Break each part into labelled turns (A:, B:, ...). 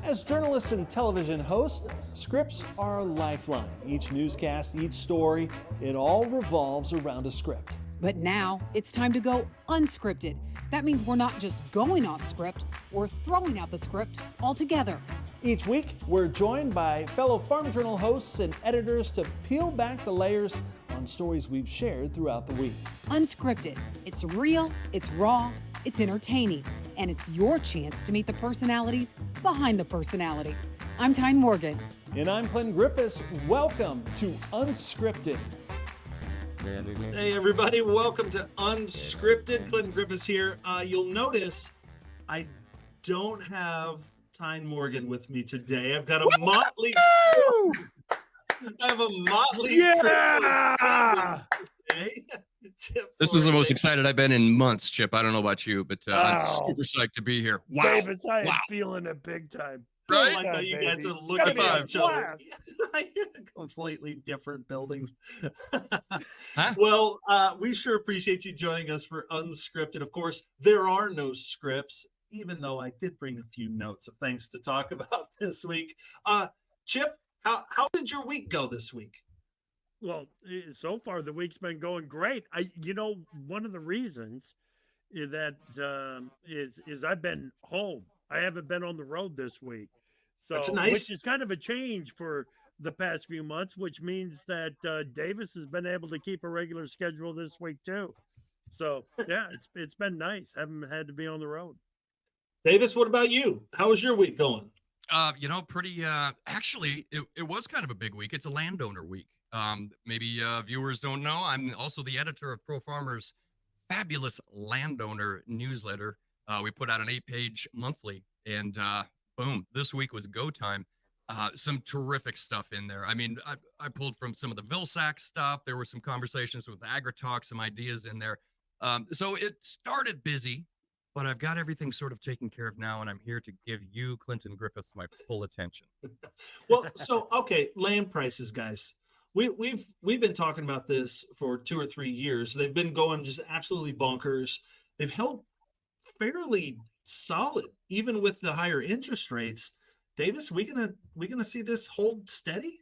A: As journalists and television hosts, scripts are our lifeline. Each newscast, each story, it all revolves around a script.
B: But now it's time to go unscripted. That means we're not just going off script, we're throwing out the script altogether.
A: Each week, we're joined by fellow Farm Journal hosts and editors to peel back the layers on stories we've shared throughout the week.
B: Unscripted. It's real, it's raw, it's entertaining, and it's your chance to meet the personalities behind the personalities. I'm Tyne Morgan.
A: And I'm Clinton Griffiths. Welcome to Unscripted.
C: Hey everybody, welcome to Unscripted. Clinton Griffiths here. You'll notice I don't have Tyne Morgan with me today. I've got a motley. I have a motley.
D: Yeah.
E: This is the most excited I've been in months, Chip. I don't know about you, but I'm super psyched to be here. Wow.
D: Davis, I am feeling it big time.
C: Right?
D: Big
C: Like how
D: time,
C: you
D: baby.
C: guys are
D: It's
C: looking
D: gonna
C: at
D: be
C: each
D: a
C: other.
D: blast.
C: Completely different buildings.
E: Huh?
C: Well, we sure appreciate you joining us for Unscripted. Of course, there are no scripts, even though I did bring a few notes of things to talk about this week. Chip, how did your week go this week?
D: Well, so far the week's been going great. One of the reasons is that is I've been home. I haven't been on the road this week, so
C: That's nice.
D: which is kind of a change for the past few months. Which means that Davis has been able to keep a regular schedule this week too. So yeah, it's been nice. Haven't had to be on the road.
C: Davis, what about you? How was your week going?
E: Pretty, actually, it was kind of a big week. It's a landowner week. Maybe viewers don't know, I'm also the editor of Pro Farmer's fabulous landowner newsletter. We put out an 8-page monthly, and boom, this week was go time. Some terrific stuff in there. I mean, I pulled from some of the Vilsack stuff. There were some conversations with AgriTalk, some ideas in there. So it started busy, but I've got everything sort of taken care of now, and I'm here to give you, Clinton Griffiths, my full attention.
C: Well, so okay, land prices, guys. We've been talking about this for 2 or 3 years. They've been going just absolutely bonkers. They've held fairly solid, even with the higher interest rates. Davis, we gonna see this hold steady?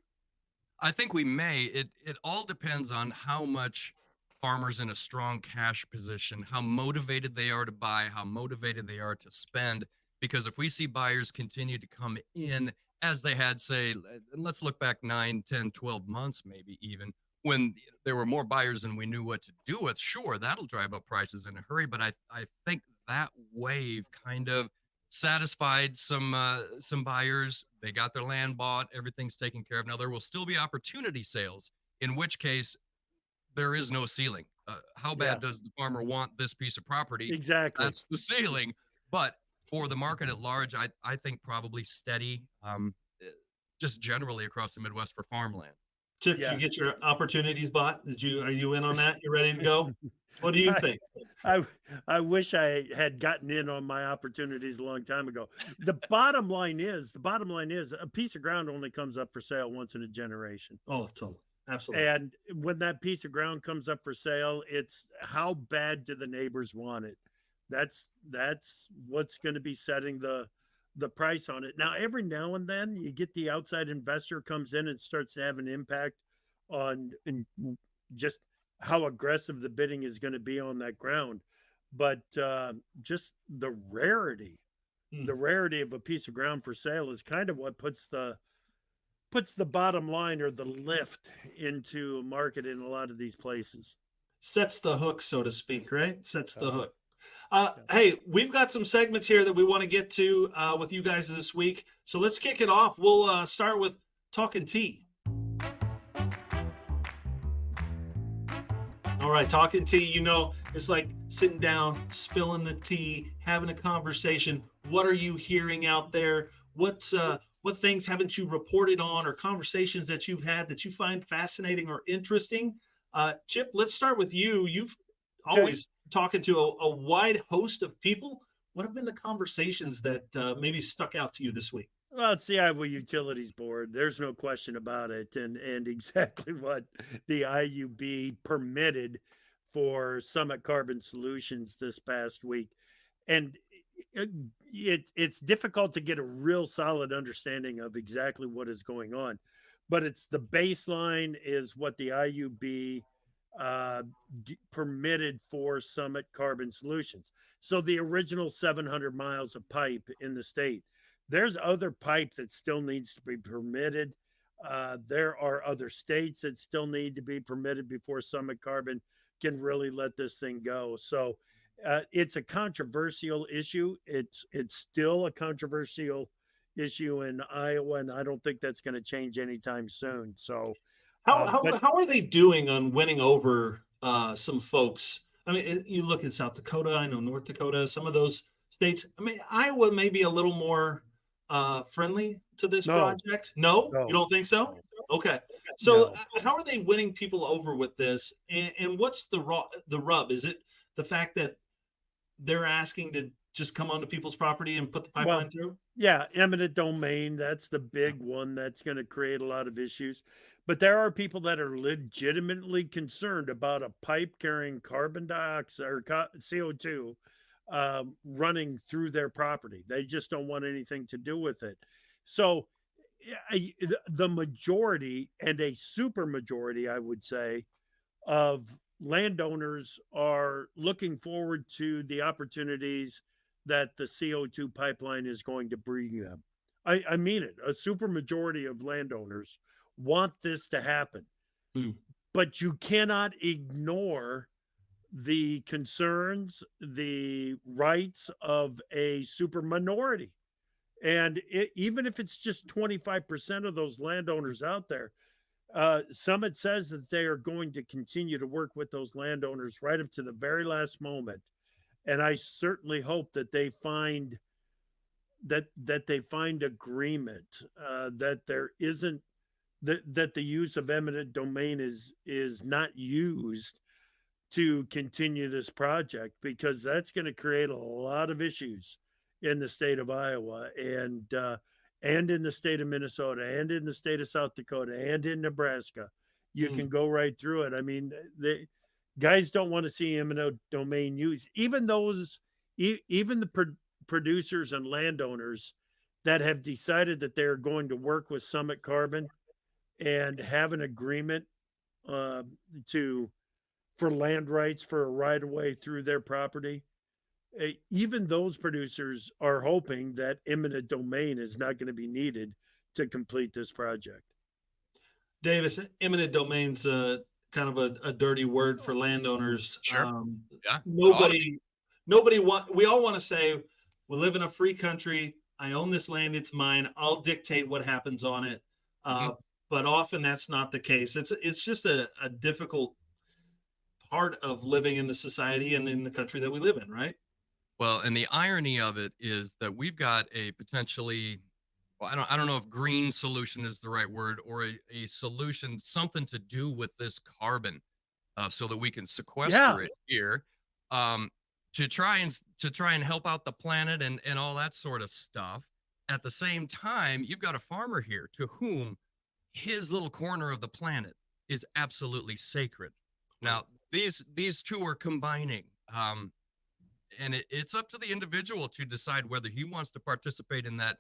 E: I think we may. It all depends on how much farmers in a strong cash position, how motivated they are to buy, how motivated they are to spend. Because if we see buyers continue to come in as they had, say, let's look back 9, 10, 12 months, maybe even, when there were more buyers than we knew what to do with, sure, that'll drive up prices in a hurry. But I think that wave kind of satisfied some buyers. They got their land bought, everything's taken care of. Now, there will still be opportunity sales, in which case there is no ceiling. How bad does the farmer want this piece of property?
D: Exactly.
E: That's the ceiling. But for the market at large, I think probably steady, just generally across the Midwest for farmland.
C: Chip, did you get your opportunities bought? Are you in on that? You ready to go? What do you think?
D: I wish I had gotten in on my opportunities a long time ago. The bottom line is a piece of ground only comes up for sale once in a generation.
C: Oh, totally. Absolutely.
D: And when that piece of ground comes up for sale, it's how bad do the neighbors want it? That's what's going to be setting the price on it. Now, every now and then you get the outside investor comes in and starts to have an impact on just how aggressive the bidding is going to be on that ground. But just the rarity of a piece of ground for sale is kind of what puts the bottom line or the lift into a market in a lot of these places.
C: Sets the hook, so to speak, right? Sets the hook. Hey, we've got some segments here that we want to get to with you guys this week. So let's kick it off. We'll start with Talking Tea. All right, Talking Tea, it's like sitting down, spilling the tea, having a conversation. What are you hearing out there? What things haven't you reported on, or conversations that you've had that you find fascinating or interesting? Chip, let's start with you. You've always talking to a wide host of people. What have been the conversations that maybe stuck out to you this week?
D: Well, it's the Iowa Utilities Board. There's no question about it. And exactly what the IUB permitted for Summit Carbon Solutions this past week. And it's difficult to get a real solid understanding of exactly what is going on, but it's the baseline is what the IUB permitted for Summit Carbon Solutions. So the original 700 miles of pipe in the state. There's other pipe that still needs to be permitted. There are other states that still need to be permitted before Summit Carbon can really let this thing go. So it's a controversial issue. It's still a controversial issue in Iowa, and I don't think that's going to change anytime soon. So
C: how are they doing on winning over some folks? I mean, you look at South Dakota, I know North Dakota, some of those states. I mean, Iowa may be a little more friendly to this project. No, you don't think so? Okay. So how are they winning people over with this? And what's the rub? Is it the fact that they're asking to just come onto people's property and put the pipeline through?
D: Yeah, eminent domain, that's the big one that's going to create a lot of issues. But there are people that are legitimately concerned about a pipe carrying carbon dioxide or CO2 running through their property. They just don't want anything to do with it. So the majority, and a super majority, I would say, of landowners are looking forward to the opportunities that the CO2 pipeline is going to bring them. I mean it. A super majority of landowners want this to happen. But you cannot ignore the concerns, the rights of a super minority. And even if it's just 25% of those landowners out there, Summit says that they are going to continue to work with those landowners right up to the very last moment. And I certainly hope that they find agreement, that there isn't that the use of eminent domain is not used to continue this project, because that's going to create a lot of issues in the state of Iowa and in the state of Minnesota and in the state of South Dakota and in Nebraska. You can go right through it. I mean, the guys don't want to see eminent domain used. Even the producers and landowners that have decided that they're going to work with Summit Carbon and have an agreement for land rights for a right of way through their property. Even those producers are hoping that eminent domain is not going to be needed to complete this project.
C: Davis, eminent domain's kind of a dirty word for landowners.
E: Sure.
C: We all want to say, we live in a free country. I own this land. It's mine. I'll dictate what happens on it. But often that's not the case. It's just a difficult part of living in the society and in the country that we live in, right?
E: Well, and the irony of it is that we've got a potentially, well, I don't know if green solution is the right word, or a solution, something to do with this carbon, so that we can sequester it here, to try and help out the planet and all that sort of stuff. At the same time, you've got a farmer here to whom his little corner of the planet is absolutely sacred. Now, these two are combining. And it's up to the individual to decide whether he wants to participate in that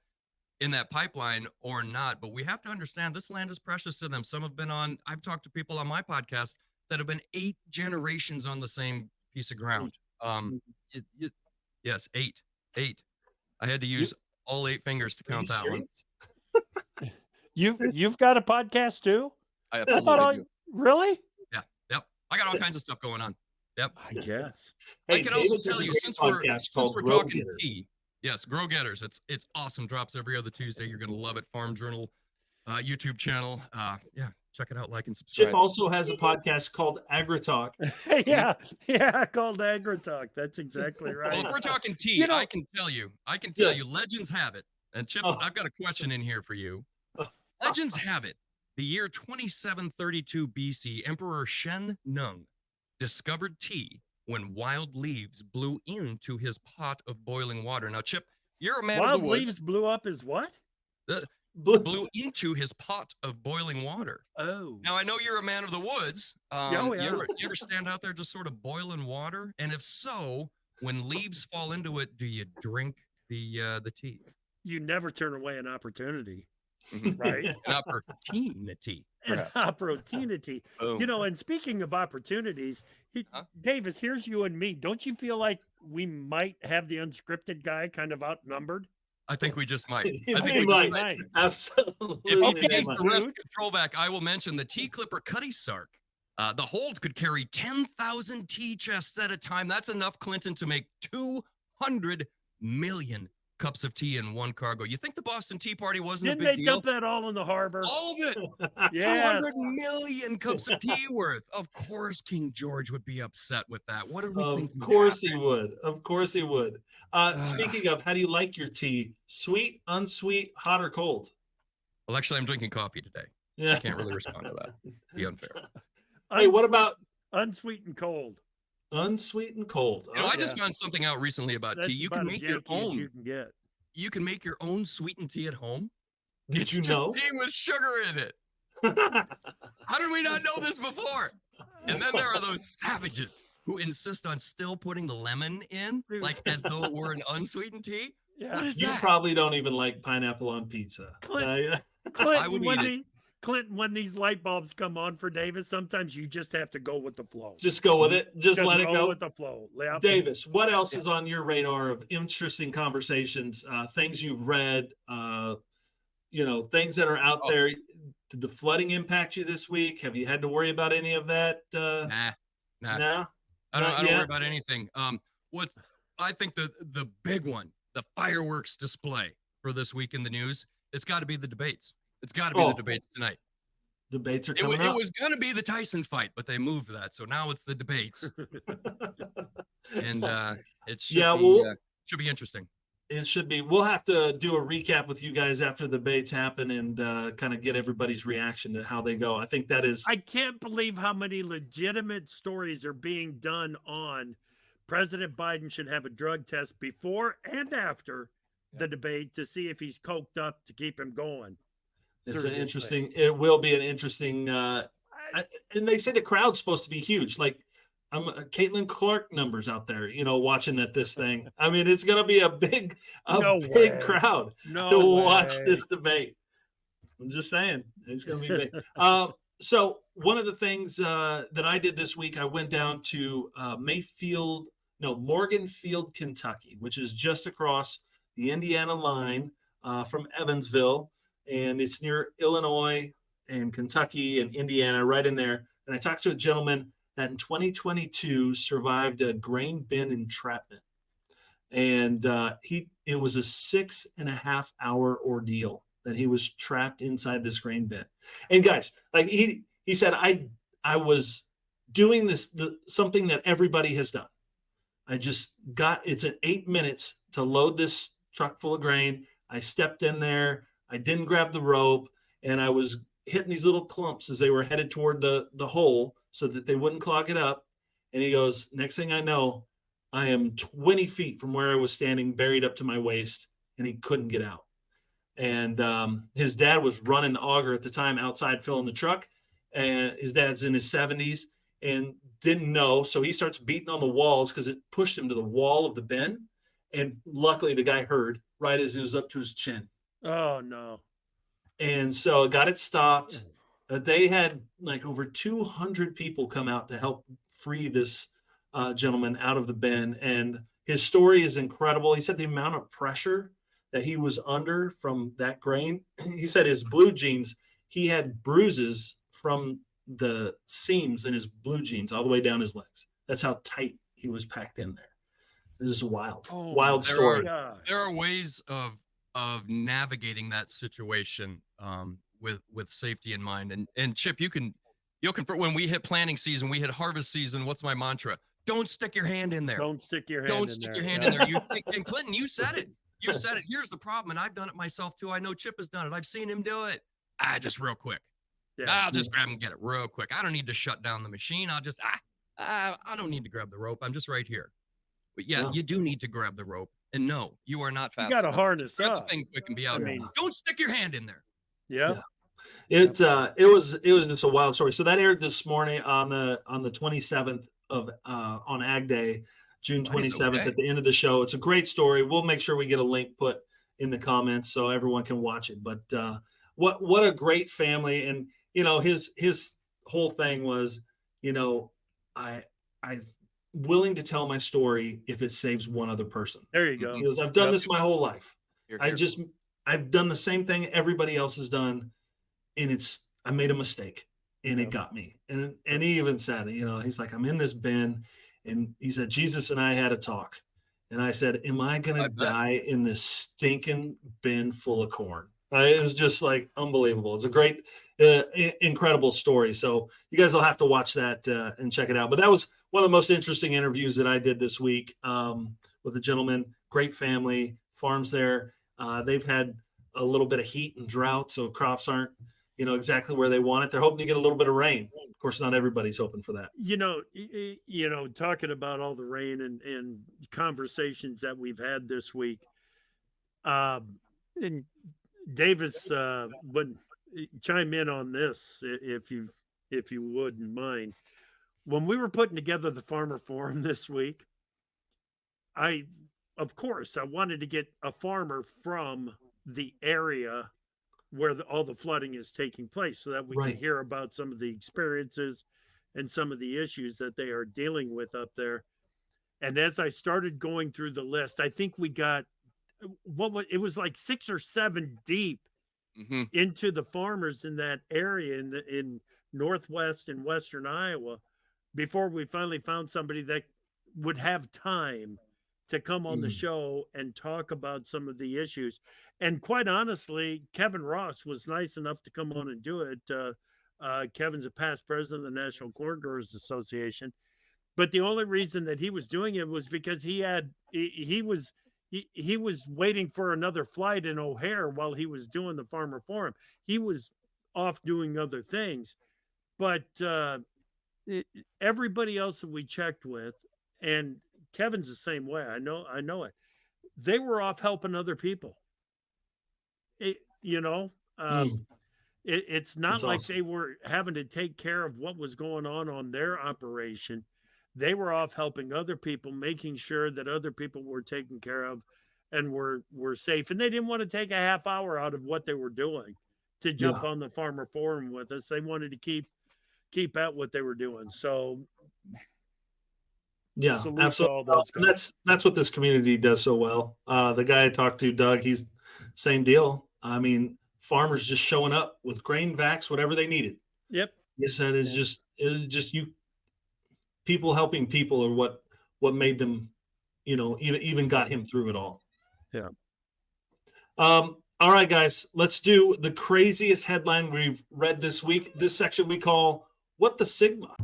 E: pipeline or not. But we have to understand this land is precious to them. Some have been I've talked to people on my podcast that have been 8 generations on the same piece of ground. Yes, 8. I had to use all 8 fingers to count that one.
D: You've got a podcast too?
E: I absolutely do.
D: Really?
E: Yeah. Yep. I got all kinds of stuff going on. Yep.
D: I guess.
E: I can also tell you, since we're talking tea, yes, Grow Getters. It's awesome. Drops every other Tuesday. You're gonna love it. Farm Journal YouTube channel. Yeah, check it out, like and subscribe.
C: Chip also has a podcast called AgriTalk.
D: yeah, called AgriTalk. That's exactly right.
E: Well, if we're talking tea, I can tell you, legends have it. And Chip, I've got a question in here for you. Legends have it. The year 2732 BC, Emperor Shen Nung discovered tea when wild leaves blew into his pot of boiling water. Now, Chip, you're a man of the woods. Wild leaves
D: blew up his what?
E: Blew into his pot of boiling water.
D: Oh.
E: Now, I know you're a man of the woods.
D: Yeah.
E: You ever stand out there just sort of boiling water? And if so, when leaves fall into it, do you drink the tea.
D: You never turn away an opportunity, right?
E: An opportunity.
D: An
E: perhaps.
D: opportunity.
E: Boom.
D: You know, and speaking of opportunities,
E: Huh?
D: Davis, here's you and me. Don't you feel like we might have the unscripted guy kind of outnumbered?
E: I think we just might.
C: They
E: I think we
C: might.
E: just might.
C: Absolutely.
E: If he
C: they
E: takes
C: might.
E: the rest control back, I will mention the tea clipper cutty sark. The hold could carry 10,000 tea chests at a time. That's enough, Clinton, to make 200 million cups of tea in one cargo. You think the Boston Tea Party wasn't
D: Didn't
E: a
D: they
E: big deal?
D: dump that all in the harbor?
E: All of it.
D: Yes.
E: 200 million cups of tea worth. Of course, King George would be upset with that. What did we
C: Of
E: think? would
C: course
E: happen?
C: he would. Of course he would. Speaking of, how do you like your tea? Sweet, unsweet, hot or cold?
E: Well, actually, I'm drinking coffee today.
C: Yeah.
E: I can't really respond to that. Be unfair.
C: Hey, what about
D: unsweet and cold?
C: unsweet and cold?
E: You know, I just
D: yeah.
E: found something out recently about
D: That's
E: tea. You
D: about
E: can
D: as
E: make your
D: janky as
E: own.
D: you can get.
E: You can make your own sweetened tea at home.
C: Did
E: It's
C: you
E: just
C: know?
E: tea with sugar in it. How did we not know this before? And then there are those savages who insist on still putting the lemon in,
D: Dude.
E: like as though it were an unsweetened tea.
D: Yeah.
E: What is
C: You
E: that?
C: probably don't even like pineapple on pizza.
D: Clint-
C: I
D: Clinton,
E: would
D: when,
E: eat
D: Clinton, when these light bulbs come on for Davis, sometimes you just have to go with the flow.
C: just go with it. Just let it
D: roll
C: go.
D: with the flow. Yeah.
C: Davis, what else is on your radar of interesting conversations, things you've read, things that are out
E: Oh.
C: there? Did the flooding impact you this week? Have you had to worry about any of that?
E: Nah.
C: No?
E: I
C: Not
E: don't
C: yet?
E: worry about anything. What's I think the big one, the fireworks display for this week in the news, it's got to be the debates. It's got to be
C: Oh.
E: the debates tonight.
C: Debates are
E: It
C: coming up.
E: was going to be the Tyson fight, but they moved that, so now it's the debates, and it should
C: Yeah,
E: be
C: well-
E: should be interesting.
C: It should be. We'll have to do a recap with you guys after the debates happen and kind of get everybody's reaction to how they go. I think that is.
D: I can't believe how many legitimate stories are being done on President Biden should have a drug test before and after the debate to see if he's coked up to keep him going.
C: It's
D: through
C: an
D: this
C: interesting. It will be an interesting. And they say the crowd's supposed to be huge. Like, Caitlin Clark numbers out there, watching this thing. I mean, it's going to be a big
D: No
C: big
D: way.
C: crowd
D: No
C: to watch
D: way.
C: this debate. I'm just saying, it's going to be big. So one of the things that I did this week, I went down to Morganfield, Kentucky, which is just across the Indiana line from Evansville, and it's near Illinois and Kentucky and Indiana, right in there. And I talked to a gentleman that in 2022 survived a grain bin entrapment. And it was a 6.5 hour ordeal that he was trapped inside this grain bin. And guys, like he said, I was doing something that everybody has done. It's an 8 minutes to load this truck full of grain. I stepped in there, I didn't grab the rope, and I was hitting these little clumps as they were headed toward the hole so that they wouldn't clog it up. And he goes, next thing I know, I am 20 feet from where I was standing, buried up to my waist, and he couldn't get out. And his dad was running the auger at the time outside filling the truck, and his dad's in his 70s and didn't know. So he starts beating on the walls because it pushed him to the wall of the bin. And luckily the guy heard right as it was up to his chin.
D: Oh, no.
C: And so got it stopped. They had like over 200 people come out to help free this gentleman out of the bin. And his story is incredible. He said the amount of pressure that he was under from that grain. He said his blue jeans, he had bruises from the seams in his blue jeans all the way down his legs. That's how tight he was packed in there. This is wild, wild
E: there
C: story.
E: There are ways of navigating that situation with safety in mind. And Chip, you'll confirm, when we hit planting season, we hit harvest season. What's my mantra? Don't stick your hand in there.
D: Don't stick your hand
E: Don't
D: in
E: stick
D: there.
E: your hand in there. And Clinton, you said it. You said it. Here's the problem, and I've done it myself too. I know Chip has done it. I've seen him do it. Just real quick.
D: Yeah.
E: I'll just grab and get it real quick. I don't need to shut down the machine. I'll just I don't need to grab the rope. I'm just right here. But yeah, you do need to grab the rope. And no, you are not fast.
D: You got to
E: enough.
D: harness
E: Grab
D: up.
E: the thing quick and be out.
D: I mean-
E: Don't stick your hand in there.
D: Yeah.
C: It was just a wild story. So that aired this morning on the 27th of on Ag Day. June
E: Nice,
C: 27th
E: okay.
C: at the end of the show. It's a great story. We'll make sure we get a link put in the comments so everyone can watch it. But what a great family. And his whole thing was, I'm willing to tell my story if it saves one other person.
D: There you go.
C: He goes, I've done
D: Yep.
C: this my whole life.
E: Here, here.
C: I've done the same thing everybody else has done, and I made a mistake, and it got me. And he even said, he's like, I'm in this bin, and he said, Jesus and I had a talk, and I said, am I gonna die in this stinking bin full of corn? It was just like unbelievable. It's a great, incredible story. So you guys will have to watch that and check it out. But that was one of the most interesting interviews that I did this week with a gentleman. Great family, farms there. They've had a little bit of heat and drought, so crops aren't, exactly where they want it. They're hoping to get a little bit of rain. Of course, not everybody's hoping for that.
D: Talking about all the rain and conversations that we've had this week, and Davis would chime in on this if you wouldn't mind. When we were putting together the Farmer Forum this week, of course, I wanted to get a farmer from the area where all the flooding is taking place so that we can hear about some of the experiences and some of the issues that they are dealing with up there. And as I started going through the list, I think we got it was like 6 or 7 deep into the farmers in that area in Northwest and Western Iowa before we finally found somebody that would have time to come on the show and talk about some of the issues. And quite honestly, Kevin Ross was nice enough to come on and do it. Kevin's a past president of the National Corn Growers Association. But the only reason that he was doing it was because he was waiting for another flight in O'Hare while he was doing the Farmer Forum. He was off doing other things. But everybody else that we checked with, and Kevin's the same way. I know it. They were off helping other people. It's not like they were having to take care of what was going on their operation. They were off helping other people, making sure that other people were taken care of and were safe. And they didn't want to take a half hour out of what they were doing to jump on the Farmer Forum with us. They wanted to keep at what they were doing. So
C: yeah, absolutely. And that's what this community does so well. The guy I talked to, Doug, he's same deal. I mean, farmers just showing up with grain vacs, whatever they needed.
D: Yep.
C: He said it's just you people helping people are what made them, even got him through it all.
D: Yeah.
C: All right, guys, let's do the craziest headline we've read this week. This section we call What the Sigma.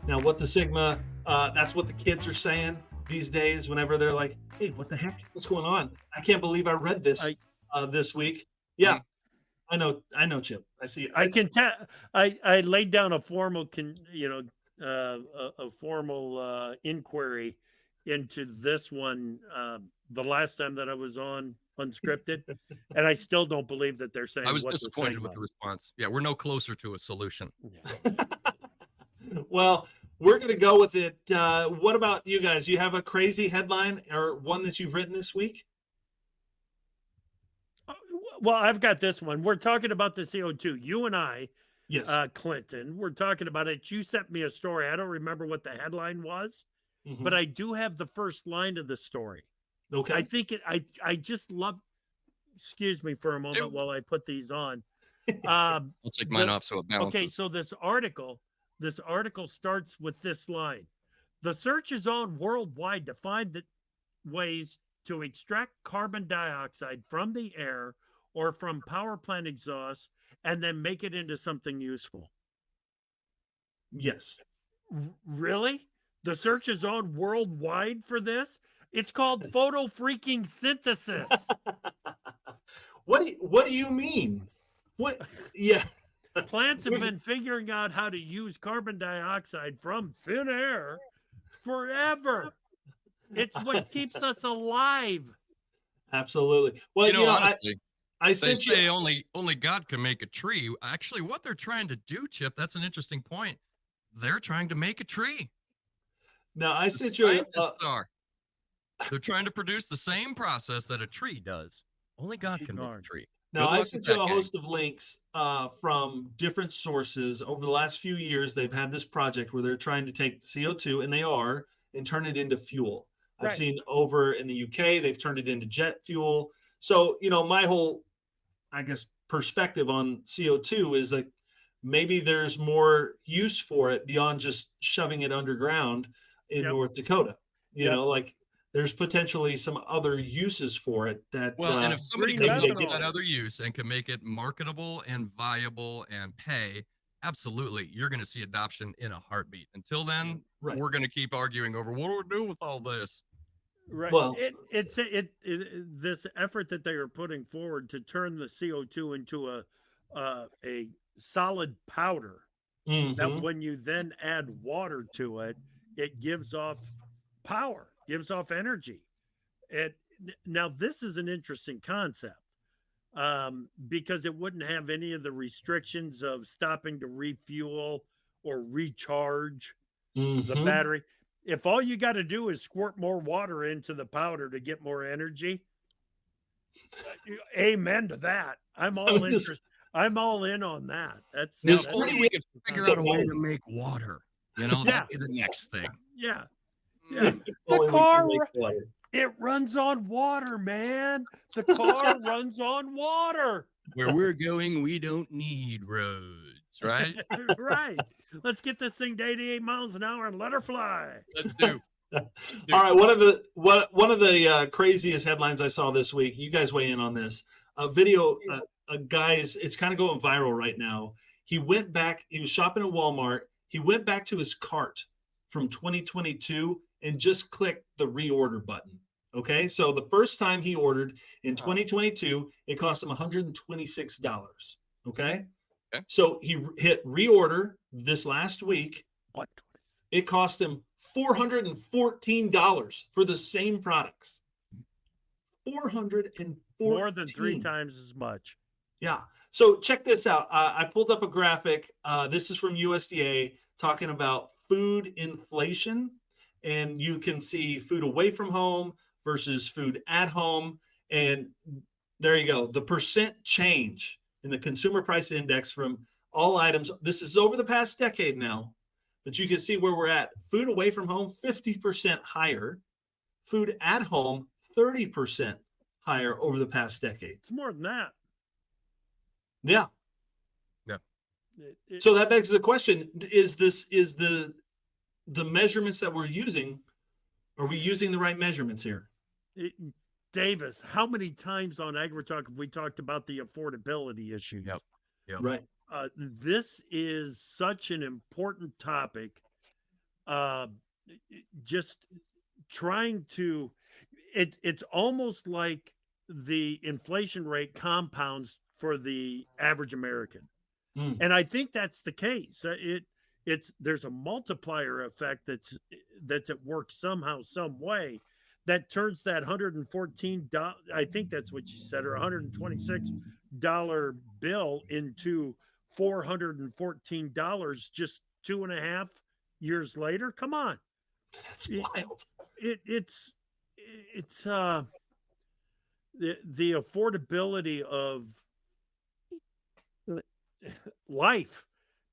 C: Now, what the Sigma, that's what the kids are saying these days whenever they're like, hey, what the heck? What's going on? I can't believe I read this this week. Yeah, I know, Chip. I see.
D: I can tell. I laid down a formal, a formal inquiry into this one the last time that I was on Unscripted, and I still don't believe that they're saying.
E: I was disappointed with the response. Yeah, we're no closer to a solution.
D: Yeah.
C: Well, we're going to go with it. What about you guys? You have a crazy headline or one that you've written this week?
D: Well, I've got this one. We're talking about the CO2. You and I,
C: yes,
D: Clinton, we're talking about it. You sent me a story. I don't remember what the headline was, but I do have the first line of the story.
C: Okay.
D: I think I just love, excuse me for a moment while I put these on.
E: I'll take mine off so it balances.
D: Okay, so this article starts with this line. The search is on worldwide to find ways to extract carbon dioxide from the air or from power plant exhaust and then make it into something useful.
C: Yes.
D: Really? The search is on worldwide for this? It's called photo freaking synthesis.
C: What do you mean? What? Yeah.
D: Plants have been figuring out how to use carbon dioxide from thin air forever. It's what keeps us alive.
C: Absolutely. Well,
E: honestly,
C: I
E: they say only God can make a tree. Actually, what they're trying to do, Chip, that's an interesting point. they're trying to make a tree.
C: Now I
E: The
C: sent you
E: scientists are. They're trying to produce the same process that a tree does. Only God can make a tree.
C: now
E: Good
C: I
E: luck
C: sent
E: with
C: you
E: that,
C: a
E: gang.
C: host of links from different sources over the last few years. They've had this project where they're trying to take CO2, and they are, and turn it into fuel. I've
D: Right.
C: seen over in the UK they've turned it into jet fuel. So my whole, I guess, perspective on CO2 is like maybe there's more use for it beyond just shoving it underground in
D: Yep.
C: North Dakota.
D: Yep.
C: Like there's potentially some other uses for it that
E: Well, and if somebody
D: green
E: comes up with
D: methanol.
E: that other use and can make it marketable and viable and pay, absolutely, you're going to see adoption in a heartbeat. Until then,
C: Right.
E: we're going to keep arguing over what do we do with all this.
D: Right.
C: Well-
D: It's this effort that they are putting forward to turn the CO2 into a solid powder that
C: Mhm.
D: when you then add water to it, it gives off power, gives off energy. Now this is an interesting concept because it wouldn't have any of the restrictions of stopping to refuel or recharge the
C: Mhm.
D: battery. If all you got to do is squirt more water into the powder to get more energy, amen to that. I'm all I'm all in on that. That's
E: Now,
C: There's
E: if
D: that's-
E: only we could figure
C: to
E: out a way
C: both.
E: to make water. That'd be the next thing.
D: yeah. Yeah.
C: If only we can
D: car
C: make water.
D: It runs on water, man. The car runs on water.
E: Where we're going, we don't need roads, right?
D: Right. Let's get this thing to 88 miles an hour and let her fly.
E: Let's do.
C: All right, one of the craziest headlines I saw this week. You guys weigh in on this. A video, a guy's, it's kind of going viral right now. He went back. He was shopping at Walmart. He went back to his cart from 2022 and just clicked the reorder button. Okay, so the first time he ordered in 2022, it cost him $126. Okay, so he hit reorder this last week.
D: What?
C: It cost him $414 for the same products. $414.
D: More than 3 times as much.
C: Yeah. So check this out. I pulled up a graphic. This is from USDA talking about food inflation, and you can see food away from home versus food at home. And there you go. The percent change in the consumer price index from all items. This is over the past decade now, but you can see where we're at. Food away from home, 50% higher. Food at home, 30% higher over the past decade.
D: It's more than that.
C: Yeah. So that begs the question: is the measurements that we're using? Are we using the right measurements here?
D: Davis, how many times on AgriTalk have we talked about the affordability issues?
E: Yep.
C: Right.
D: This is such an important topic. Just trying to, it's almost like the inflation rate compounds for the average American. And I think that's the case. There's a multiplier effect that's at work somehow, some way, that turns that $114, I think that's what you said, or $126 bill into $414 just 2.5 years later. Come on.
C: That's wild.
D: It's the affordability of life,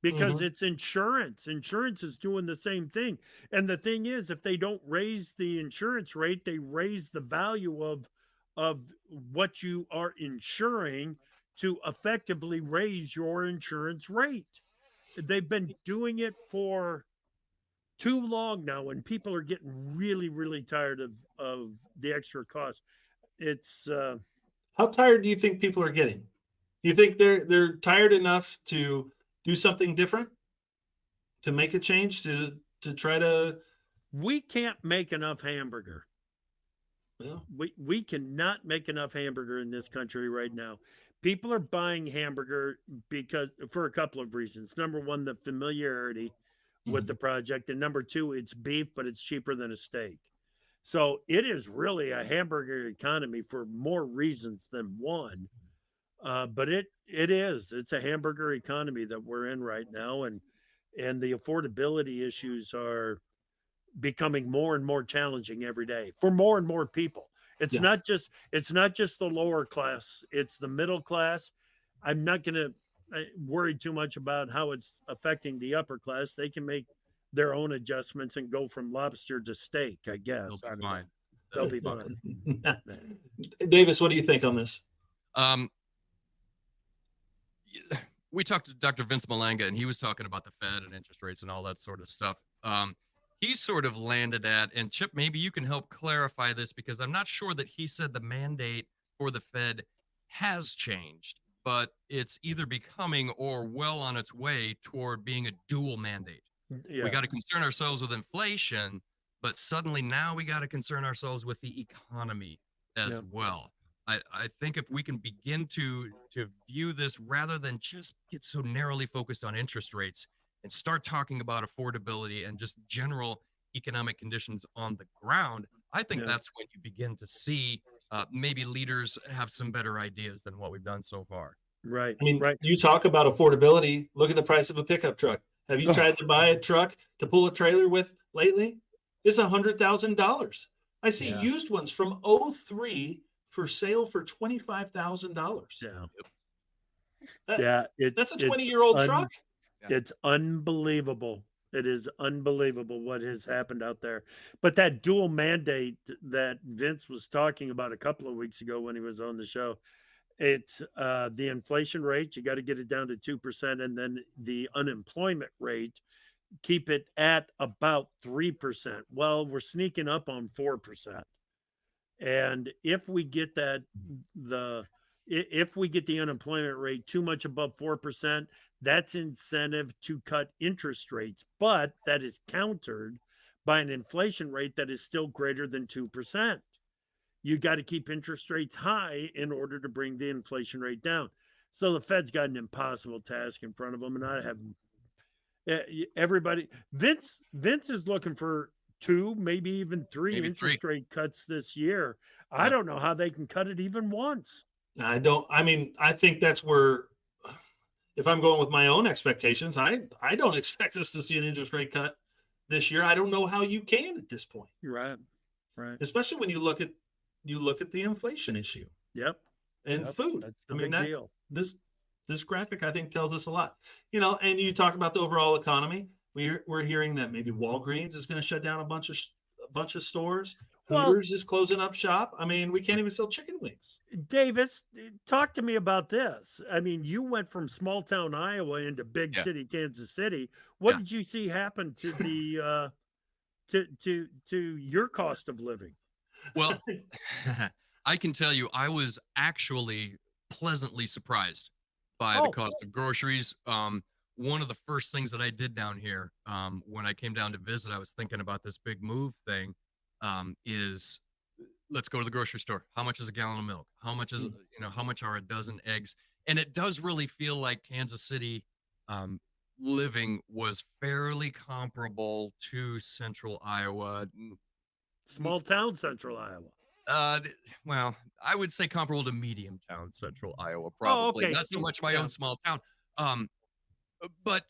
D: because it's insurance. Insurance is doing the same thing. And the thing is, if they don't raise the insurance rate, they raise the value of what you are insuring to effectively raise your insurance rate. They've been doing it for too long now, and people are getting really, really tired of the extra cost. It's
C: How tired do you think people are getting? Do you think they're tired enough to do something different, to make a change, to try to?
D: We can't make enough hamburger.
C: Well,
D: We cannot make enough hamburger in this country right now. People are buying hamburger because for a couple of reasons. Number one, the familiarity with the project, and number two, it's beef, but it's cheaper than a steak. So it is really a hamburger economy for more reasons than one. But it's a hamburger economy that we're in right now, and and the affordability issues are becoming more and more challenging every day for more and more people. It's
C: Yeah.
D: not just the lower class, it's the middle class. I'm not going to worry too much about how it's affecting the upper class. They can make their own adjustments and go from lobster to steak, I guess.
E: They'll
D: I
E: be
D: don't know.
E: fine.
D: They'll be fine.
C: Davis, what do you think on this?
E: Um, we talked to Dr. Vince Malanga, and he was talking about the Fed and interest rates and all that sort of stuff. He sort of landed at, and Chip, maybe you can help clarify this, because I'm not sure that he said the mandate for the Fed has changed, but it's either becoming or well on its way toward being a dual mandate.
D: Yeah.
E: We got to concern ourselves with inflation, but suddenly now we got to concern ourselves with the economy as well. I think if we can begin to view this rather than just get so narrowly focused on interest rates and start talking about affordability and just general economic conditions on the ground, I think that's when you begin to see maybe leaders have some better ideas than what we've done so far.
D: Right.
C: I mean,
D: right.
C: you talk about affordability. Look at the price of a pickup truck. Have you tried to buy a truck to pull a trailer with lately? It's $100,000. I see used ones from 2003 for sale for $25,000.
D: Yeah.
C: That's a 20-year-old truck.
D: It's unbelievable. It is unbelievable what has happened out there. But that dual mandate that Vince was talking about a couple of weeks ago when he was on the show, it's the inflation rate. You got to get it down to 2%, and then the unemployment rate, keep it at about 3%. Well, we're sneaking up on 4%. And if we get if we get the unemployment rate too much above 4%, that's incentive to cut interest rates. But that is countered by an inflation rate that is still greater than 2%. You got to keep interest rates high in order to bring the inflation rate down. So the Fed's got an impossible task in front of them, and I have everybody. Vince is looking for 2, maybe even 3 interest rate cuts this year. I don't know how they can cut it even once.
C: I think that's where, if I'm going with my own expectations, I don't expect us to see an interest rate cut this year. I don't know how you can at this point.
D: You're right.
C: Especially when you look at the inflation issue.
D: Yep.
C: And food.
D: That's the big deal.
C: This graphic, I think, tells us a lot. And you talk about the overall economy. We're hearing that maybe Walgreens is going to shut down a bunch of stores. Hooters is closing up shop. I mean, we can't even sell chicken wings.
D: Davis, talk to me about this. I mean, you went from small town Iowa into big city Kansas City. What did you see happen to the to your cost of living?
E: Well, I can tell you, I was actually pleasantly surprised by the cost of groceries. One of the first things that I did down here, when I came down to visit, I was thinking about this big move thing. Is let's go to the grocery store. How much is a gallon of milk? How much is how much are a dozen eggs? And it does really feel like Kansas City living was fairly comparable to central Iowa.
D: Small town central Iowa.
E: Well, I would say comparable to medium town central Iowa, probably. Not so much my own small town. But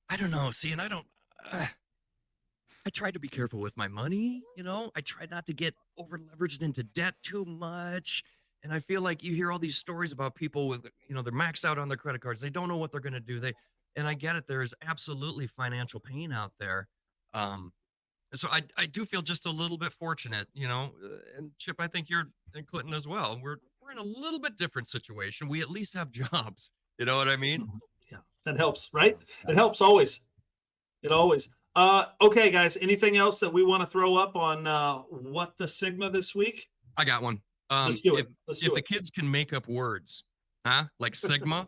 E: I don't know. See, and I don't. I tried to be careful with my money. I tried not to get over leveraged into debt too much. And I feel like you hear all these stories about people with, they're maxed out on their credit cards. They don't know what they're going to do. And I get it. There is absolutely financial pain out there. So I do feel just a little bit fortunate, and Chip, I think you're, and Clinton as well. We're in a little bit different situation. We at least have jobs. You know what I mean?
C: Yeah, that helps, right? It helps always. It always. Okay, guys, anything else that we want to throw up on what the Sigma this week?
E: I got one.
C: Let's do it.
E: If the kids can make up words, like Sigma,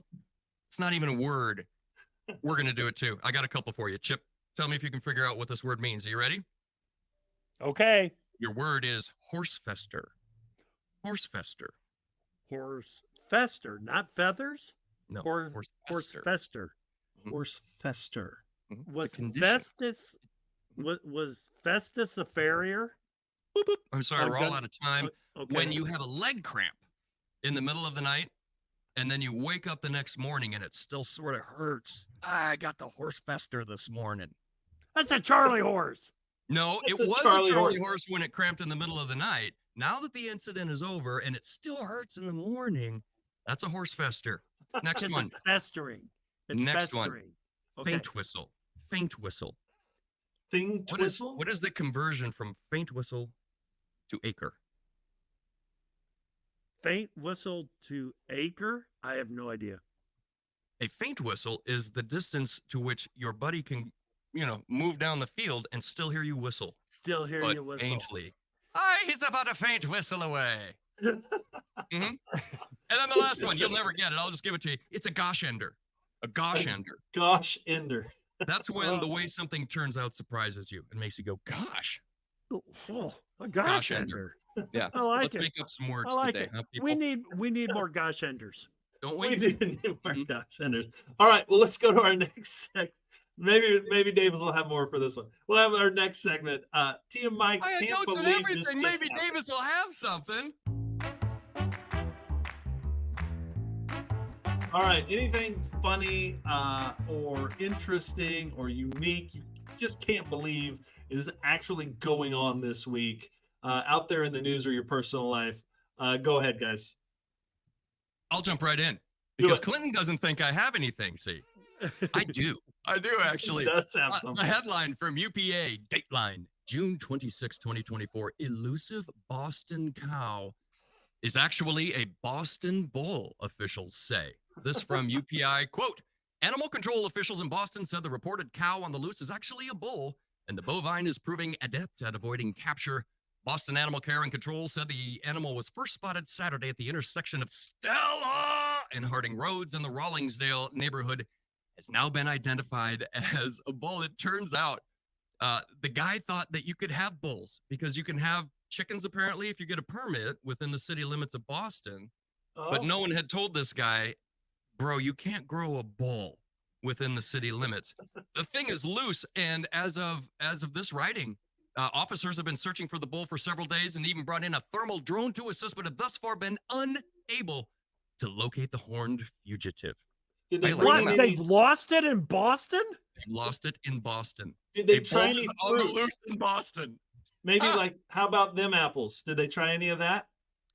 E: it's not even a word. We're going to do it too. I got a couple for you. Chip, tell me if you can figure out what this word means. Are you ready?
D: Okay.
E: Your word is horsefester. Horsefester.
D: Horsefester, not feathers?
E: No.
D: Horsefester.
C: Horsefester.
D: Was Festus a farrier?
E: Boop, boop. I'm sorry, we're all out of time.
D: Okay.
E: When you have a leg cramp in the middle of the night and then you wake up the next morning and it still sort of hurts. I got the horse fester this morning.
D: That's a Charlie horse.
E: No,
C: That's
E: it
C: a
E: was
C: Charlie
E: a Charlie
C: horse.
E: horse when it cramped in the middle of the night. Now that the incident is over and it still hurts in the morning, that's a horse fester. Next
D: Because
E: one,
D: it's festering. It's
E: Next one.
D: festering. Okay.
E: faint whistle. Faint whistle.
C: Thing twistle?
E: What is the conversion from faint whistle to acre?
D: Faint whistle to acre? I have no idea.
E: A faint whistle is the distance to which your buddy can, move down the field and still hear you whistle,
D: Still hear
E: but
D: you whistle.
E: faintly. He's about a faint whistle away. Mhm. And then the last one, you'll never get it. I'll just give it to you. It's a gosh ender. A gosh ender.
C: Gosh ender.
E: That's when the way something turns out surprises you and makes you go, gosh.
D: Oh, a
E: Gosh
D: gosh
E: ender.
D: ender.
E: Yeah.
D: I like
E: Let's
D: it.
E: make up some words
D: I like
E: today,
D: it.
E: huh, people?
D: We need more gosh enders.
E: Don't
C: We
E: we?
C: do need more
E: Mhm.
C: gosh enders. All right, well, let's go to our next segment. Maybe David will have more for this one. We'll have our next segment. Tia Mike
E: I had
C: can't
E: notes and
C: believe this
E: everything.
C: just
E: Maybe
C: happened.
E: Davis will have something.
C: All right, anything funny or interesting or unique you just can't believe is actually going on this week out there in the news or your personal life? Go ahead, guys.
E: I'll jump right in
C: Do
E: because
C: it.
E: Clinton doesn't think I have anything. See, I do. I do actually.
C: Does have
E: The
C: something.
E: headline from UPA, Dateline, June 26, 2024. Elusive Boston cow is actually a Boston bull, officials say. This from UPI, quote, animal control officials in Boston said the reported cow on the loose is actually a bull, and the bovine is proving adept at avoiding capture. Boston Animal Care and Control said the animal was first spotted Saturday at the intersection of Stella and Harding Roads in the Rawlingsdale neighborhood. Has now been identified as a bull. It turns out the guy thought that you could have bulls because you can have chickens apparently if you get a permit within the city limits of Boston. But
C: Oh.
E: no one had told this guy, bro, you can't grow a bull within the city limits. The thing is loose, and as of this writing, officers have been searching for the bull for several days and even brought in a thermal drone to assist, but have thus far been unable to locate the horned fugitive.
C: Did they
E: I like
C: bring
E: that.
C: in
D: What?
C: any,
D: They've lost it in Boston?
E: They lost it in Boston.
C: did they
E: A
C: try
E: bull
C: any
E: is on the
C: fruit?
E: loose in Boston.
C: Maybe
E: Ah.
C: like, how about them apples? Did they try any of that?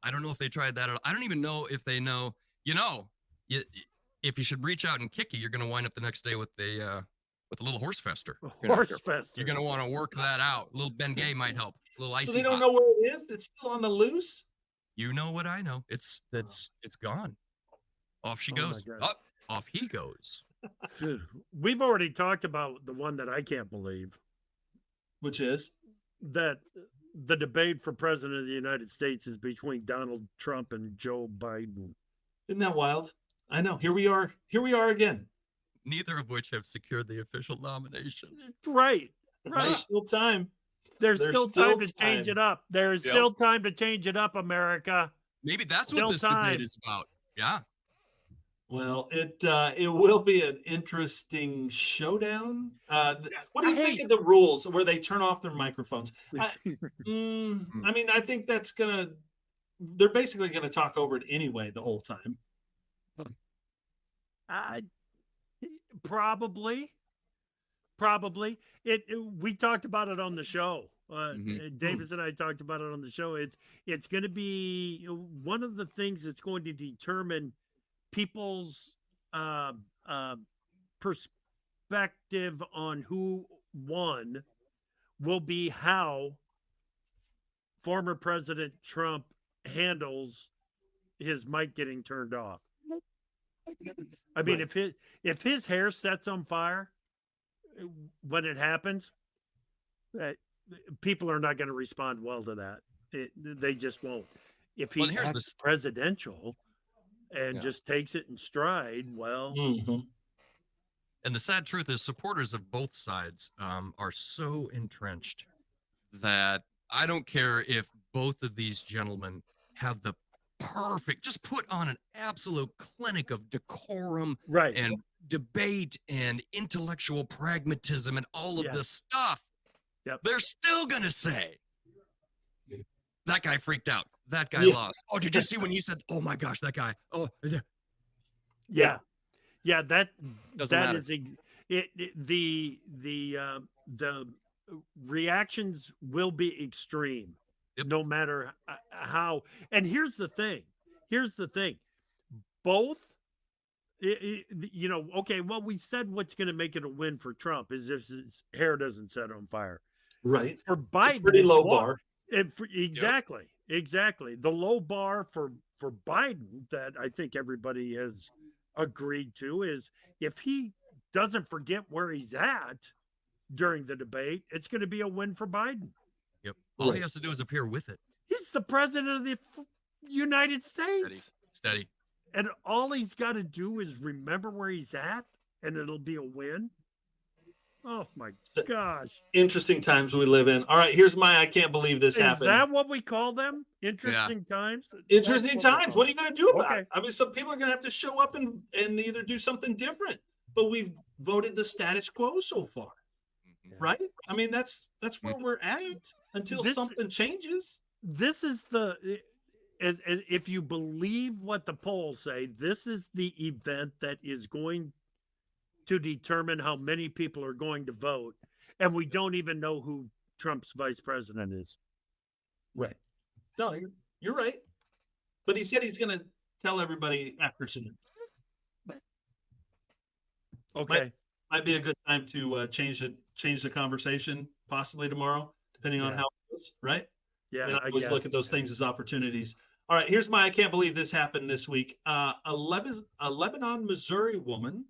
E: I don't know if they tried that at all. I don't even know if they know. If you should reach out and kick you, you're going to wind up the next day with a little horse fester.
D: Horse fester.
E: You're going to want to work that out. A little Ben Gay might help. A little icy
C: So they don't
E: hot.
C: know where it is? It's still on the loose?
E: You know what I know. It's gone. Off she
D: Oh my
E: goes.
D: God.
E: Up, off he goes.
D: Dude, we've already talked about the one that I can't believe,
C: Which is?
D: that the debate for president of the United States is between Donald Trump and Joe Biden.
C: Isn't that wild? I know. Here we are. Here we are again.
E: Neither of which have secured the official nomination.
D: Right. Right.
C: There's still time.
D: There's
C: there's
D: still
C: still
D: time to change
C: time.
D: it up. There's
E: Yep.
D: still time to change it up, America.
E: Maybe that's
D: Still
E: what this
D: time.
E: debate is about. Yeah.
C: Well, it will be an interesting showdown. What do you think of the rules where they turn off their microphones? I mean, I think that's they're basically gonna talk over it anyway the whole time.
D: Probably. We talked about it on the show. Davis and I talked about it on the show. It's going to be one of the things that's going to determine people's perspective on who won will be how former President Trump handles his mic getting turned off. I mean,
C: Right.
D: if his hair sets on fire when it happens, people are not going to respond well to that. They just won't. If he
E: Well, here's
D: acts presidential and
E: Yeah.
D: just takes it in stride, well,
C: Mhm.
E: And the sad truth is, supporters of both sides are so entrenched that I don't care if both of these gentlemen have the perfect, just put on an absolute clinic of decorum
D: right.
E: and debate and intellectual pragmatism and all of
D: Yeah.
E: this stuff.
D: Yep.
E: They're still going to say, that guy freaked out. That guy
C: Yeah.
E: lost. Oh, did you see when he said, oh my gosh, that guy? Oh,
D: Yeah. Yeah, that
E: Doesn't
D: that
E: matter.
D: is the reactions will be extreme,
E: Yep.
D: no matter how. And here's the thing. Both, okay. Well, we said what's going to make it a win for Trump is if his hair doesn't set on fire.
C: Right.
D: For
C: It's a
D: Biden,
C: pretty
D: it's
C: low
D: what?
C: bar.
D: Exactly. The low bar for Biden that I think everybody has agreed to is if he doesn't forget where he's at during the debate, it's going to be a win for Biden.
E: Yep. All he
C: Right.
E: has to do is appear with it.
D: He's the president of the United States.
E: Steady.
D: And all he's got to do is remember where he's at, and it'll be a win. Oh my gosh.
C: Interesting times we live in. All right, here's my I can't believe this
D: Is
C: happened.
D: that what we call them? Interesting times?
C: Interesting
D: That's what we
C: times.
D: call
C: What are you going to do about
D: Okay.
C: it? I mean, some people are going to have to show up and either do something different. But we've voted the status quo so far,
E: Mhm.
C: right? I mean, that's where we're at until
D: This-
C: something changes.
D: This is if you believe what the polls say, this is the event that is going to determine how many people are going to vote. And we don't even know who Trump's vice president is.
C: Right. No, you're right. But he said he's going to tell everybody after soon.
D: Okay.
C: Might be a good time to change the conversation possibly tomorrow, depending on
D: Yeah.
C: how it goes, right?
D: Yeah.
C: And I
D: I
C: always
D: guess.
C: look at those things as opportunities. All right, here's my I can't believe this happened this week. A Lebanon, Missouri woman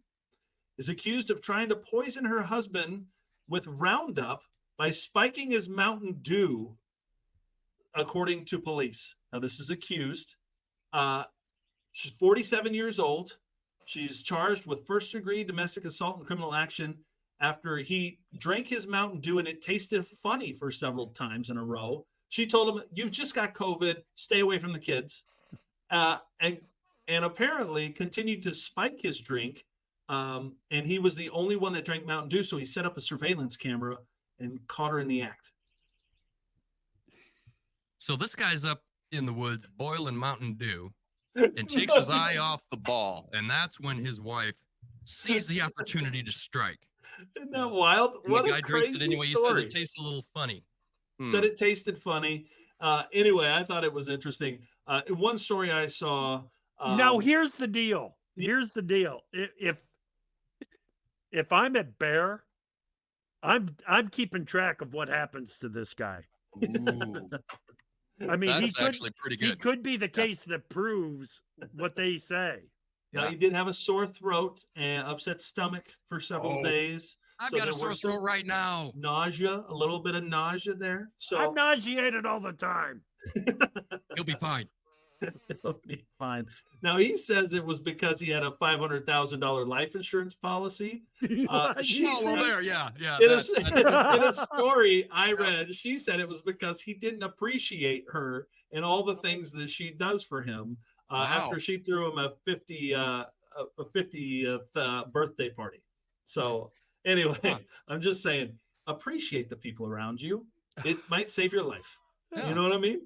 C: is accused of trying to poison her husband with Roundup by spiking his Mountain Dew, according to police. Now, this is accused. She's 47 years old. She's charged with first-degree domestic assault and criminal action after he drank his Mountain Dew and it tasted funny for several times in a row. She told him, "You've just got COVID. Stay away from the kids," and apparently continued to spike his drink. And he was the only one that drank Mountain Dew, so he set up a surveillance camera and caught her in the act.
E: So this guy's up in the woods boiling Mountain Dew and takes his eye off the ball. And that's when his wife sees the opportunity to strike.
C: Isn't that wild?
E: And
C: What
E: the
C: a
E: guy drinks it
C: crazy
E: anyway. He
C: story.
E: said it tastes a little funny.
C: Said it tasted funny. Anyway, I thought it was interesting. One story I saw.
D: Now here's the deal. If I'm at Bear, I'm keeping track of what happens to this guy.
E: Ooh,
D: I mean,
E: that's actually pretty
D: he
E: good.
D: could be the case that proves what they say.
C: Now, he did have a sore throat and upset stomach for several
D: Oh.
C: days.
E: I've
C: So
E: got a
C: there
E: sore
C: were some
E: throat right now.
C: Nausea, a little bit of nausea there. So
D: I'm nauseated all the time.
E: He'll be fine.
C: it'll be fine. Now he says it was because he had a $500,000 life insurance policy. She-
E: Oh, well, there, yeah.
C: In a story I read, she said it was because he didn't appreciate her and all the things that she does for him after she threw him a 50th birthday party. So anyway, I'm just saying, appreciate the people around you. It might save your life.
E: Yeah.
C: You know what I mean?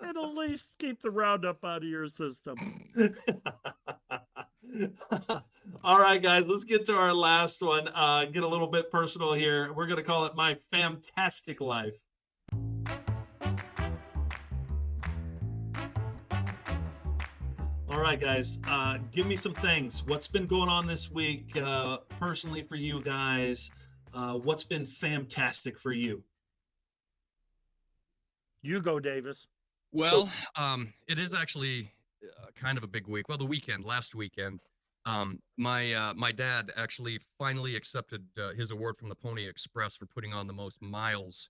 D: And at least keep the Roundup out of your system.
C: All right, guys, let's get to our last one. Get a little bit personal here. We're going to call it My Fantastic Life. All right, guys, give me some things. What's been going on this week personally for you guys? What's been fantastic for you?
D: You go, Davis.
E: Well, it is actually kind of a big week. Well, last weekend, my dad actually finally accepted his award from the Pony Express for putting on the most miles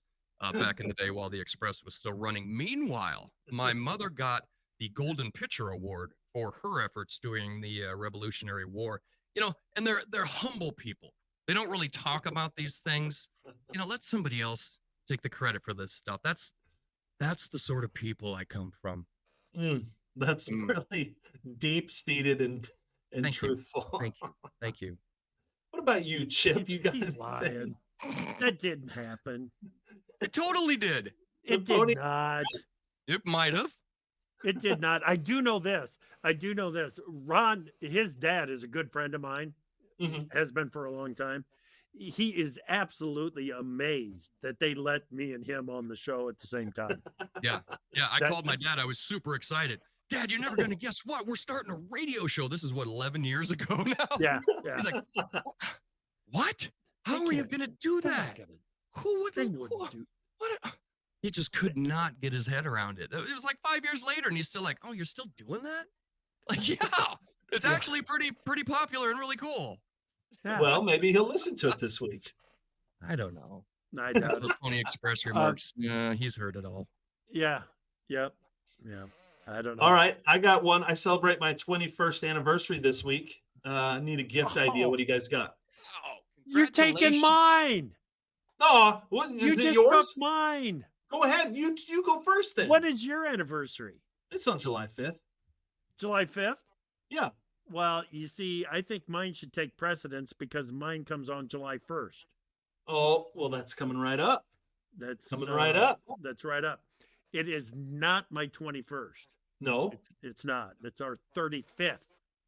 E: back in the day while the Express was still running. Meanwhile, my mother got the Golden Pitcher Award for her efforts during the Revolutionary War. You know, and they're humble people. They don't really talk about these things. You know, let somebody else take the credit for this stuff. That's the sort of people I come from.
C: That's really deep-seated and
E: Thank you.
C: truthful.
E: Thank you.
C: What about you, Chip? You got
D: He's
C: anything?
D: lying. That didn't happen.
E: It totally did.
D: It
C: The Pony-
D: did not.
E: It might have.
D: It did not. I do know this. Ron, his dad is a good friend of mine, has been for a long time. He is absolutely amazed that they let me and him on the show at the same time.
E: Yeah. I called my dad. I was super excited. Dad, you're never going to guess what? We're starting a radio show. This is what, 11 years ago now?
D: Yeah.
E: He's like, what? How are you going to do that? What? He just could not get his head around it. It was like 5 years later, and he's still like, oh, you're still doing that? Like, yeah, it's actually pretty popular and really cool.
D: Yeah.
C: Well, maybe he'll listen to it this week.
E: I don't know.
D: I doubt
E: The Pony Express remarks. Yeah, he's heard it all.
D: Yeah. Yep. Yeah. I don't know.
C: All right, I got one. I celebrate my 21st anniversary this week. I need a gift idea. What do you guys got?
E: Oh,
D: You're taking mine.
C: No, what,
D: You
C: is it
D: just
C: yours?
D: took mine.
C: Go ahead. You go first then.
D: What is your anniversary?
C: It's on July 5th.
D: July 5th?
C: Yeah.
D: Well, you see, I think mine should take precedence because mine comes on July 1st.
C: Oh, well, that's coming right up.
D: That's
C: Coming right up.
D: That's right up. It is not my 21st.
C: No.
D: It's not. It's our 35th.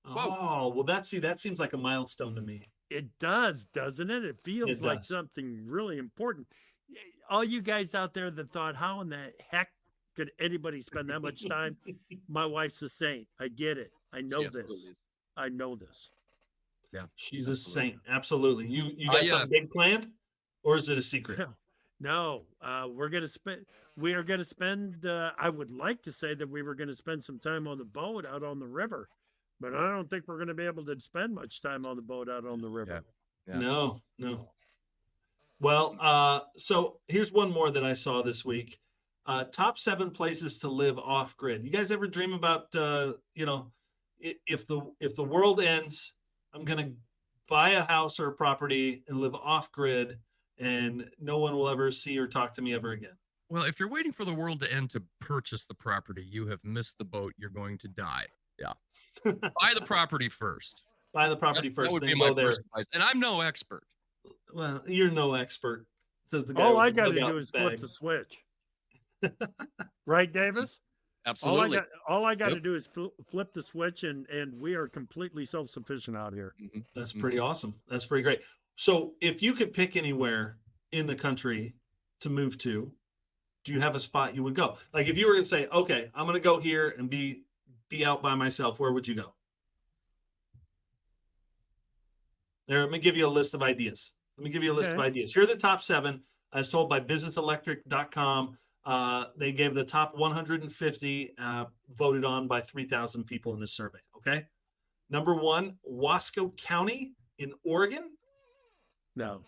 C: Oh, well, that seems like a milestone to me.
D: It does, doesn't it? It feels
C: It
D: like
C: does.
D: something really important. All you guys out there that thought, how in the heck could anybody spend that much time? My wife's a saint. I get it. I know
E: She
D: this.
E: absolutely is.
D: I know this.
E: Yeah.
C: She's a saint. Absolutely. You got
E: yeah.
C: something big planned, or is it a secret?
D: No, we are going to spend, I would like to say that we were going to spend some time on the boat out on the river, but I don't think we're going to be able to spend much time on the boat out on the river.
E: Yeah.
C: No. Well, so here's one more that I saw this week. Top 7 places to live off grid. You guys ever dream about, if the world ends, I'm going to buy a house or a property and live off grid, and no one will ever see or talk to me ever again.
E: Well, if you're waiting for the world to end to purchase the property, you have missed the boat. You're going to die. Yeah. Buy the property first.
C: Buy the property
E: That
C: first,
E: would
C: then
E: be
C: go
E: my
C: there.
E: first advice. And I'm no expert.
C: Well, you're no expert. Says the guy
D: All
C: with
D: I
C: the
D: got to
C: dugout
D: do is
C: bag.
D: flip the switch. Right, Davis?
E: Absolutely.
D: All I got to
E: Yep.
D: do is flip the switch, and we are completely self-sufficient out here.
E: Mhm.
C: That's pretty awesome. That's pretty great. So if you could pick anywhere in the country to move to, do you have a spot you would go? Like if you were to say, okay, I'm going to go here and be out by myself, where would you go? There, let me give you a list of ideas.
D: Okay.
C: Here are the top 7 as told by businesselectric.com. They gave the top 150 voted on by 3,000 people in this survey. Okay. Number 1, Wasco County in Oregon.
D: No.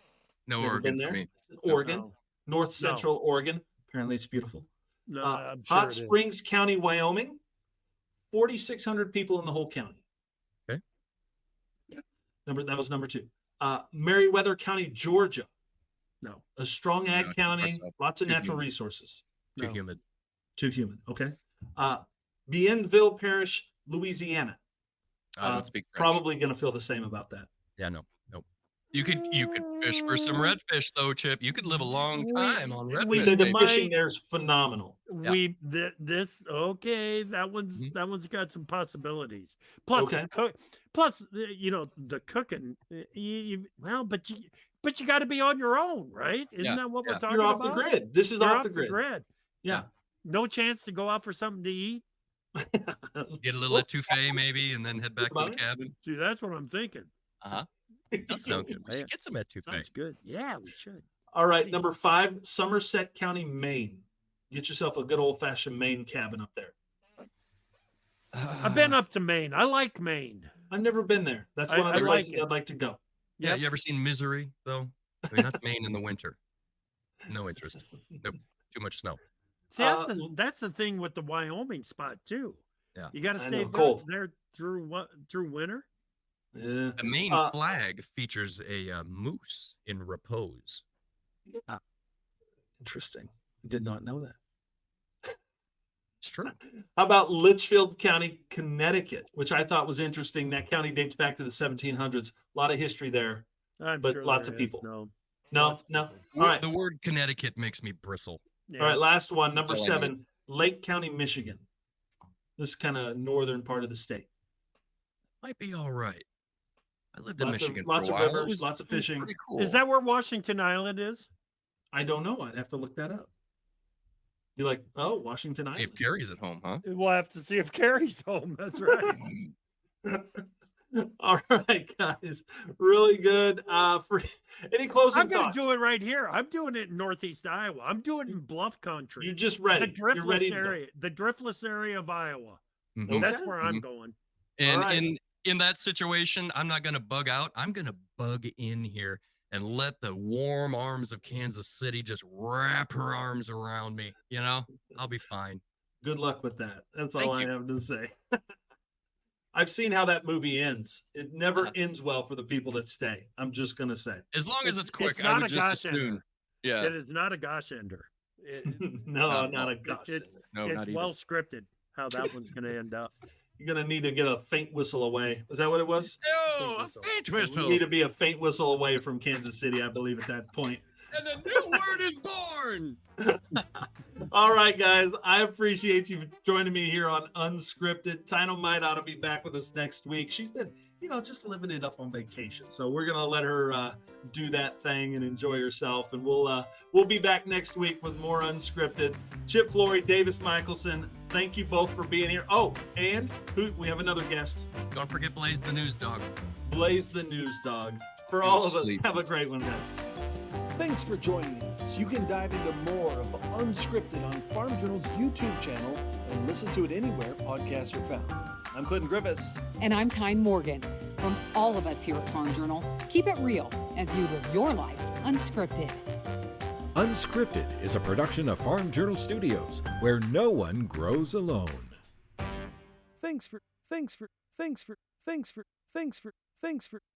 E: No
C: Never
E: Oregon
C: been
E: for
C: there?
E: me.
C: Oregon,
D: No.
C: North Central Oregon. Apparently it's beautiful.
D: No, I'm sure
C: Hot
D: it is.
C: Springs County, Wyoming. 4,600 people in the whole county.
E: Okay.
C: That was number 2. Meriwether County, Georgia.
D: No.
C: A strong ag
E: No,
C: county,
E: myself.
C: lots of
E: Too
C: natural
E: humid.
C: resources.
E: Too
D: No.
E: humid.
C: Too humid. Okay. Bienville Parish, Louisiana.
E: I don't speak French.
C: Probably going to feel the same about that.
E: Yeah, no. You could fish for some redfish though, Chip. You could live a long time on redfish.
C: We said the
E: baby.
C: fishing there is phenomenal.
E: Yeah.
D: This okay. That one's got some possibilities. Plus,
C: Okay.
D: the cooking. But you got to be on your own, right? Isn't
E: Yeah,
D: that what we're
E: yeah.
D: talking
C: You're off
D: about?
C: the grid. This is
D: You're
C: off the grid. Yeah.
D: No chance to go out for something to eat.
E: Get a little etouffee maybe, and then head back to
C: about
E: the
C: it.
E: cabin.
D: See, that's what I'm thinking.
E: Does sound good. We
D: Yeah.
E: should get some etouffee.
D: Sounds good. Yeah, we should.
C: All right, number 5, Somerset County, Maine. Get yourself a good old-fashioned Maine cabin up there.
D: I've been up to Maine. I like Maine.
C: I've never been there. That's
D: I-
C: one of the
D: I like
C: places
D: it.
C: I'd like to go.
E: Yeah,
D: Yep.
E: you ever seen Misery though? I mean, that's Maine in the winter. No interest. Nope. Too much snow.
D: See, that's the thing with the Wyoming spot too.
E: Yeah.
D: You got to
C: I
D: stay
C: know, cold.
D: there through winter.
C: Yeah.
E: The Maine flag features a moose in repose.
C: Interesting. Did not know that.
E: It's true.
C: How about Litchfield County, Connecticut, which I thought was interesting. That county dates back to the 1700s. A lot of history there.
D: I'm
C: But
D: sure
C: lots
D: there
C: of
D: is.
C: people.
D: No.
C: No. All right.
E: The word Connecticut makes me bristle.
D: Yeah.
C: All right. Last one, number
E: That's all I
C: 7, Lake County, Michigan. This kind of northern part of the state.
E: Might be all right. I lived in
C: Lots of,
E: Michigan
C: lots
E: for
C: of
E: a while. It
C: rivers,
E: was-
C: lots of
E: it was
C: fishing.
E: pretty cool.
D: Is that where Washington Island is?
C: I don't know. I'd have to look that up. Be like, oh, Washington
E: See
C: Island.
E: if Carrie's at home, huh?
D: We'll have to see if Carrie's home. That's right.
C: All right, guys. Really good. For any closing
D: I'm going
C: thoughts?
D: to do it right here. I'm doing it in Northeast Iowa. I'm doing it in Bluff Country.
C: You just ready.
D: The
C: You're ready
D: driftless
C: to go.
D: area. The driftless area of Iowa.
E: Mhm.
D: That's
C: Okay.
D: where I'm going.
E: And
C: All right.
E: in that situation, I'm not going to bug out. I'm going to bug in here and let the warm arms of Kansas City just wrap her arms around me. You know, I'll be fine.
C: Good luck with that. That's all
E: Thank
C: I
E: you.
C: have to say. I've seen how that movie ends. It never ends well for the people that stay. I'm just gonna say.
E: As long as it's quick,
D: It's
E: I
D: not
E: would
D: a
E: just
D: gosh
E: assume.
D: ender.
E: Yeah.
D: It is not a gosh ender.
C: No,
E: No,
C: not a gosh.
E: No,
D: It's
E: not even.
D: well scripted how that one's going to end up.
C: You're gonna need to get a faint whistle away. Is that what it was?
E: No, a faint
C: We
E: whistle.
C: need to be a faint whistle away from Kansas City, I believe, at that point.
E: And a new word is born.
C: All right, guys. I appreciate you joining me here on Unscripted. Tyne might ought to be back with us next week. She's been, just living it up on vacation. So we're gonna let her do that thing and enjoy herself. And we'll be back next week with more Unscripted. Chip Flory, Davis Michaelsen. Thank you both for being here. Oh, and we have another guest,
E: Don't forget Blaze the News Dog.
C: Blaze the News Dog. For
E: Go
C: all
E: to
C: of us,
E: sleep.
C: have a great one, guys.
A: Thanks for joining us. You can dive into more of Unscripted on Farm Journal's YouTube channel and listen to it anywhere podcasts are found. I'm Clinton Griffiths.
B: And I'm Tyne Morgan. From all of us here at Farm Journal, keep it real as you live your life unscripted.
F: Unscripted is a production of Farm Journal Studios, where no one grows alone.
A: Thanks for